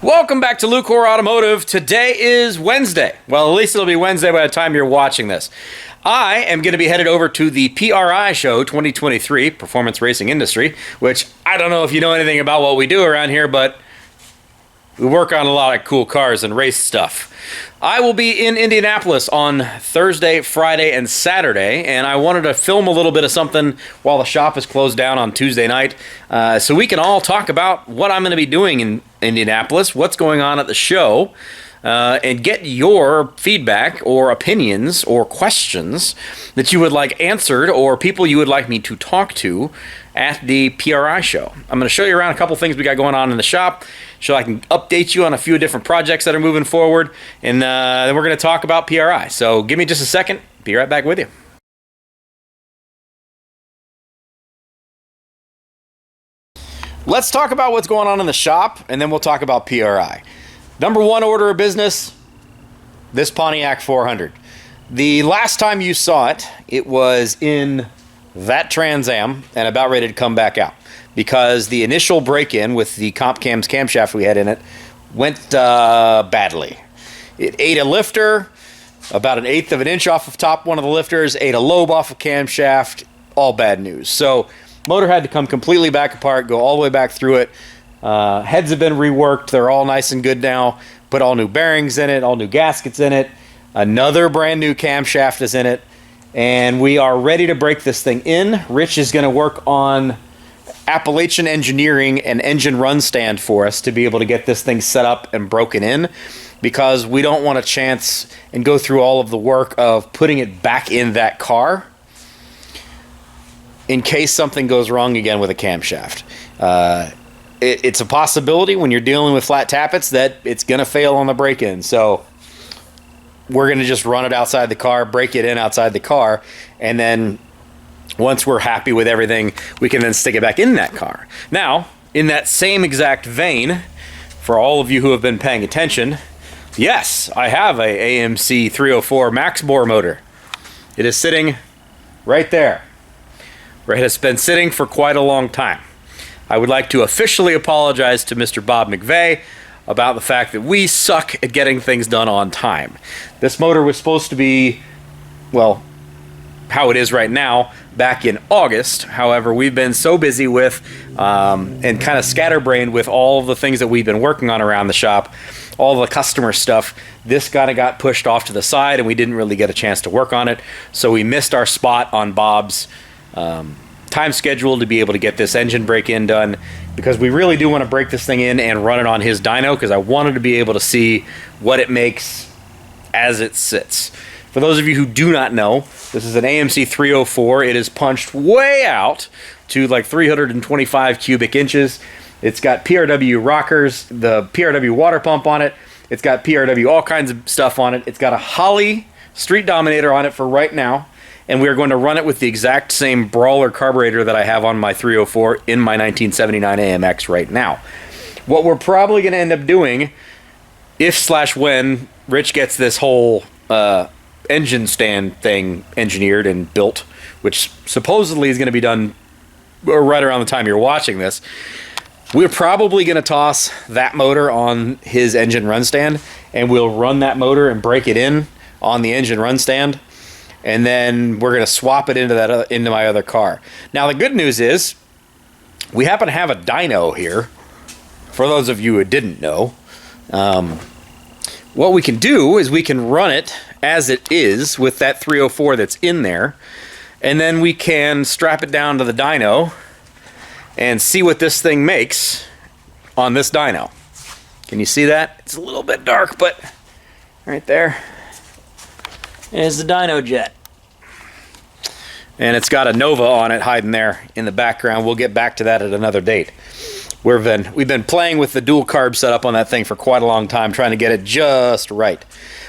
Welcome back to Lucore Automotive. Today is Wednesday. Well, at least it'll be Wednesday by the time you're watching this. I am going to be headed over to the PRI show 2023, Performance Racing Industry, which I don't know if you know anything about what we do around here, but we work on a lot of cool cars and race stuff. I will be in Indianapolis on Thursday, Friday, and Saturday, and I wanted to film a little bit of something while the shop is closed down on Tuesday night, so we can all talk about what I'm going to be doing in Indianapolis, what's going on at the show, and get your feedback or opinions or questions that you would like answered or people you would like me to talk to at the PRI show. I'm going to show you around a couple things we got going on in the shop, so I can update you on a few different projects that are moving forward, and then we're going to talk about PRI. So give me just a second. Be right back with you. Let's talk about what's going on in the shop, and then we'll talk about PRI. Number one order of business, this Pontiac 400. The last time you saw it, it was in that Trans Am and about ready to come back out because the initial break-in with the comp cams camshaft we had in it went badly. It ate a lifter, about 1/8 of an inch off of top one of the lifters, ate a lobe off of camshaft, all bad news. So motor had to come completely back apart, go all the way back through it. Heads have been reworked. They're all nice and good now. Put all new bearings in it, all new gaskets in it. Another brand new camshaft is in it. And we are ready to break this thing in. Rich is going to work on Appalachian engineering an engine run stand for us to be able to get this thing set up and broken in, because we don't want to chance and go through all of the work of putting it back in that car in case something goes wrong again with a camshaft. It's a possibility when you're dealing with flat tappets that it's going to fail on the break-in. So we're going to just run it outside the car, break it in outside the car, and then once we're happy with everything, we can then stick it back in that car. Now, in that same exact vein, for all of you who have been paying attention, yes, I have a AMC 304 max bore motor. It is sitting right there, where it has been sitting for quite a long time. I would like to officially apologize to Mr. Bob McVeigh about the fact that we suck at getting things done on time. This motor was supposed to be, well, how it is right now, back in August. However, we've been so busy with and kind of scatterbrained with all of the things that we've been working on around the shop, all the customer stuff, this kind of got pushed off to the side and we didn't really get a chance to work on it. So we missed our spot on Bob's time schedule to be able to get this engine break-in done, because we really do want to break this thing in and run it on his dyno, because I wanted to be able to see what it makes as it sits. For those of you who do not know, this is an AMC 304. It is punched way out to like 325 cubic inches. It's got PRW rockers, the PRW water pump on it. It's got PRW all kinds of stuff on it. It's got a Holley Street Dominator on it for right now. And we are going to run it with the exact same Brawler carburetor that I have on my 304 in my 1979 AMX right now. What we're probably going to end up doing, if/when Rich gets this whole engine stand thing engineered and built, which supposedly is going to be done right around the time you're watching this, we're probably going to toss that motor on his engine run stand, and we'll run that motor and break it in on the engine run stand. And then we're going to swap it into my other car. Now, the good news is we happen to have a dyno here, for those of you who didn't know. What we can do is we can run it as it is with that 304 that's in there, and then we can strap it down to the dyno and see what this thing makes on this dyno. Can you see that? It's a little bit dark, but right there is the dyno jet. And it's got a Nova on it hiding there in the background. We'll get back to that at another date. We've been playing with the dual carb setup on that thing for quite a long time, trying to get it just right.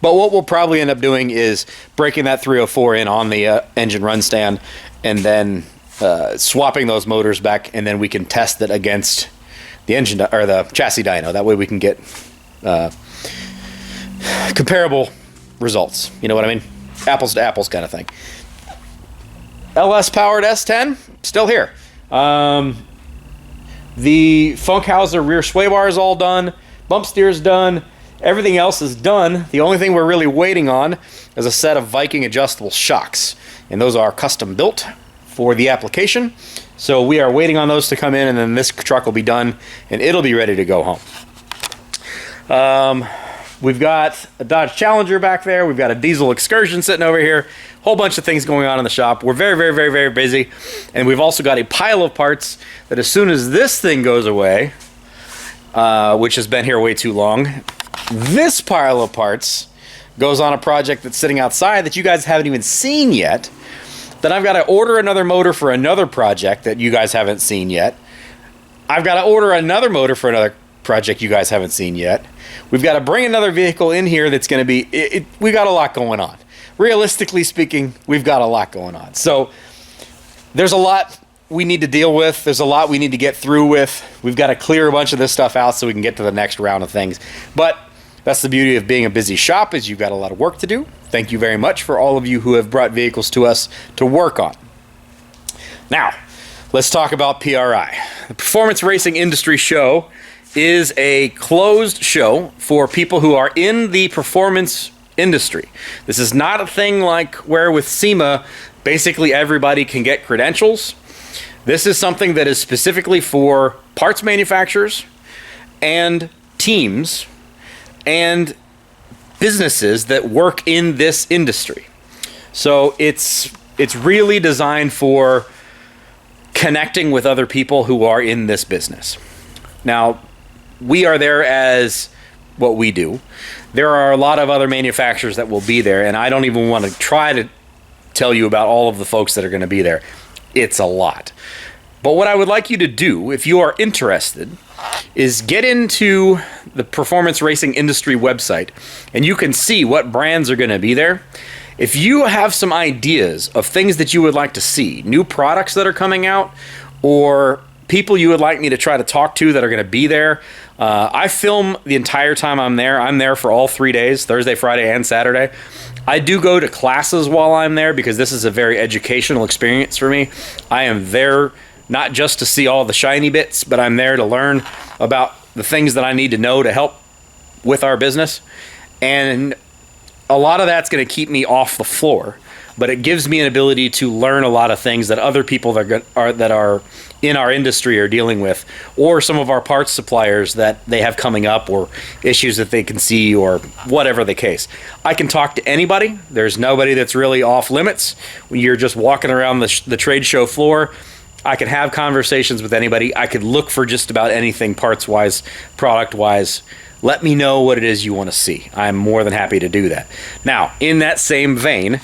But what we'll probably end up doing is breaking that 304 in on the engine run stand, and then swapping those motors back, and then we can test it against the engine or the chassis dyno. That way we can get comparable results. You know what I mean? Apples to apples kind of thing. LS powered S10 still here. The Funkhauser rear sway bar is all done. Bump steer is done. Everything else is done. The only thing we're really waiting on is a set of Viking adjustable shocks. And those are custom built for the application. So we are waiting on those to come in, and then this truck will be done and it'll be ready to go home. We've got a Dodge Challenger back there. We've got a diesel Excursion sitting over here. Whole bunch of things going on in the shop. We're very, very, very, very busy. And we've also got a pile of parts that as soon as this thing goes away, which has been here way too long, this pile of parts goes on a project that's sitting outside that you guys haven't even seen yet. Then I've got to order another motor for another project that you guys haven't seen yet. I've got to order another motor for another project you guys haven't seen yet. We've got to bring another vehicle in here that's going to be... we got a lot going on. Realistically speaking, we've got a lot going on. So there's a lot we need to deal with. There's a lot we need to get through with. We've got to clear a bunch of this stuff out so we can get to the next round of things. But that's the beauty of being a busy shop, is you've got a lot of work to do. Thank you very much for all of you who have brought vehicles to us to work on. Now, let's talk about PRI. The Performance Racing Industry Show is a closed show for people who are in the performance industry. This is not a thing like where with SEMA, basically everybody can get credentials. This is something that is specifically for parts manufacturers and teams and businesses that work in this industry. So it's really designed for connecting with other people who are in this business. Now, we are there as what we do. There are a lot of other manufacturers that will be there, and I don't even want to try to tell you about all of the folks that are going to be there. It's a lot. But what I would like you to do, if you are interested, is get into the Performance Racing Industry website, and you can see what brands are going to be there. If you have some ideas of things that you would like to see, new products that are coming out, or people you would like me to try to talk to that are going to be there, I film the entire time I'm there. I'm there for all 3 days, Thursday, Friday, and Saturday. I do go to classes while I'm there because this is a very educational experience for me. I am there not just to see all the shiny bits, but I'm there to learn about the things that I need to know to help with our business. And a lot of that's going to keep me off the floor, but it gives me an ability to learn a lot of things that other people that are in our industry are dealing with, or some of our parts suppliers that they have coming up, or issues that they can see, or whatever the case. I can talk to anybody. There's nobody that's really off limits. When you're just walking around the trade show floor, I can have conversations with anybody. I could look for just about anything parts-wise, product-wise. Let me know what it is you want to see. I'm more than happy to do that. Now, in that same vein,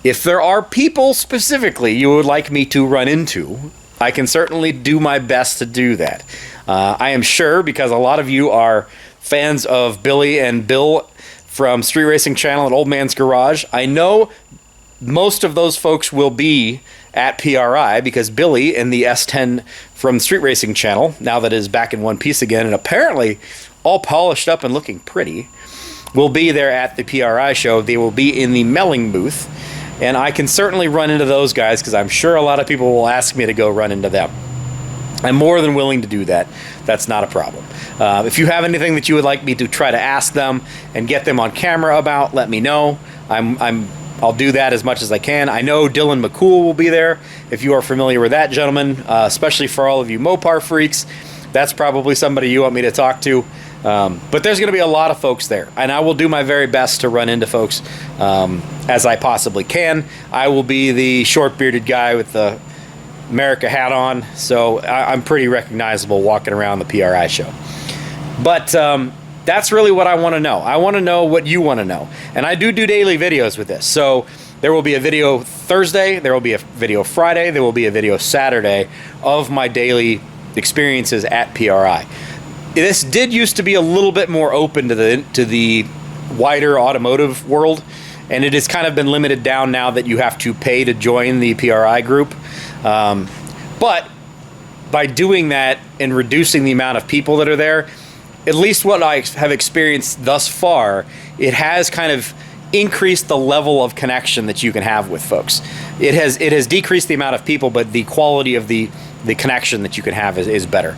if there are people specifically you would like me to run into, I can certainly do my best to do that. I am sure, because a lot of you are fans of Billy and Bill from Street Racing Channel and Old Man's Garage, I know most of those folks will be at PRI because Billy in the S10 from Street Racing Channel, now that is back in one piece again and apparently all polished up and looking pretty, will be there at the PRI show. They will be in the Melling booth, and I can certainly run into those guys because I'm sure a lot of people will ask me to go run into them. I'm more than willing to do that. That's not a problem. If you have anything that you would like me to try to ask them and get them on camera about, let me know. I'll do that as much as I can. I know Dylan McCool will be there. If you are familiar with that gentleman, especially for all of you Mopar freaks, that's probably somebody you want me to talk to. But there's going to be a lot of folks there, and I will do my very best to run into folks as I possibly can. I will be the short-bearded guy with the America hat on, so I'm pretty recognizable walking around the PRI show. But that's really what I want to know. I want to know what you want to know. And I do daily videos with this. So there will be a video Thursday, there will be a video Friday, there will be a video Saturday of my daily experiences at PRI. This did used to be a little bit more open to the wider automotive world, and it has kind of been limited down now that you have to pay to join the PRI group. But by doing that and reducing the amount of people that are there, at least what I have experienced thus far, it has kind of increased the level of connection that you can have with folks. It has decreased the amount of people, but the quality of the the connection that you can have is better.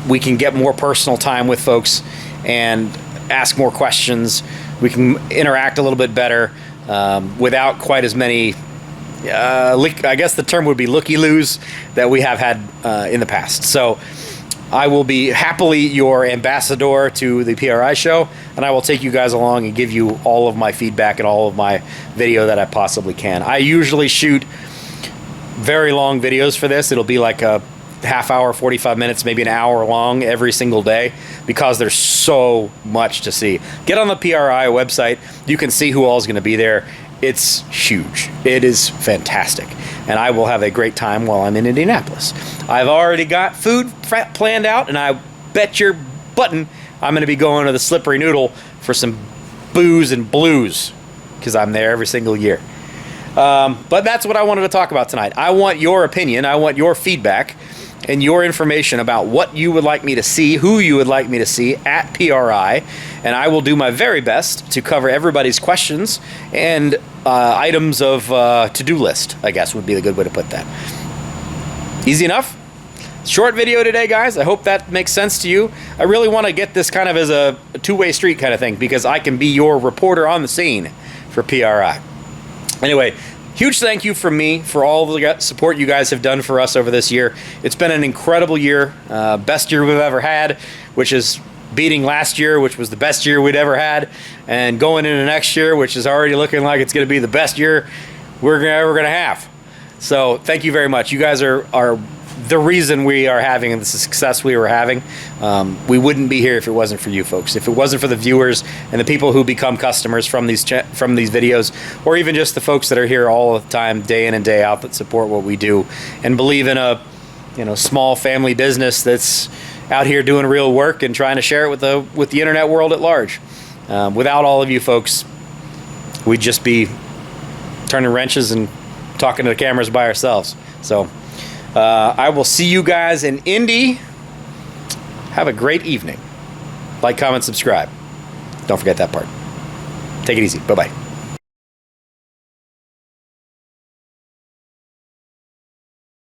We can get more personal time with folks and ask more questions. We can interact a little bit better without quite as many, I guess the term would be looky-loos that we have had in the past. So I will be happily your ambassador to the PRI show, and I will take you guys along and give you all of my feedback and all of my video that I possibly can. I usually shoot very long videos for this. It'll be like a half hour, 45 minutes, maybe an hour long every single day, because there's so much to see. Get on the PRI website. You can see who all is going to be there. It's huge. It is fantastic. And I will have a great time while I'm in Indianapolis. I've already got food planned out, and I bet your button I'm going to be going to the Slippery Noodle for some booze and blues, because I'm there every single year. But that's what I wanted to talk about tonight. I want your opinion. I want your feedback and your information about what you would like me to see, who you would like me to see at PRI, and I will do my very best to cover everybody's questions and items of to-do list, I guess would be the good way to put that. Easy enough? Short video today, guys. I hope that makes sense to you. I really want to get this kind of as a two-way street kind of thing, because I can be your reporter on the scene for PRI. Anyway, huge thank you from me for all the support you guys have done for us over this year. It's been an incredible year, best year we've ever had, which is beating last year, which was the best year we'd ever had, and going into next year, which is already looking like it's going to be the best year we're ever going to have. So thank you very much. You guys are the reason we are having the success we were having. We wouldn't be here if it wasn't for you folks. If it wasn't for the viewers and the people who become customers from these videos, or even just the folks that are here all the time, day in and day out, that support what we do and believe in a small family business that's out here doing real work and trying to share it with the internet world at large. Without all of you folks, we'd just be turning wrenches and talking to the cameras by ourselves. So I will see you guys in Indy. Have a great evening. Like, comment, subscribe. Don't forget that part. Take it easy. Bye-bye.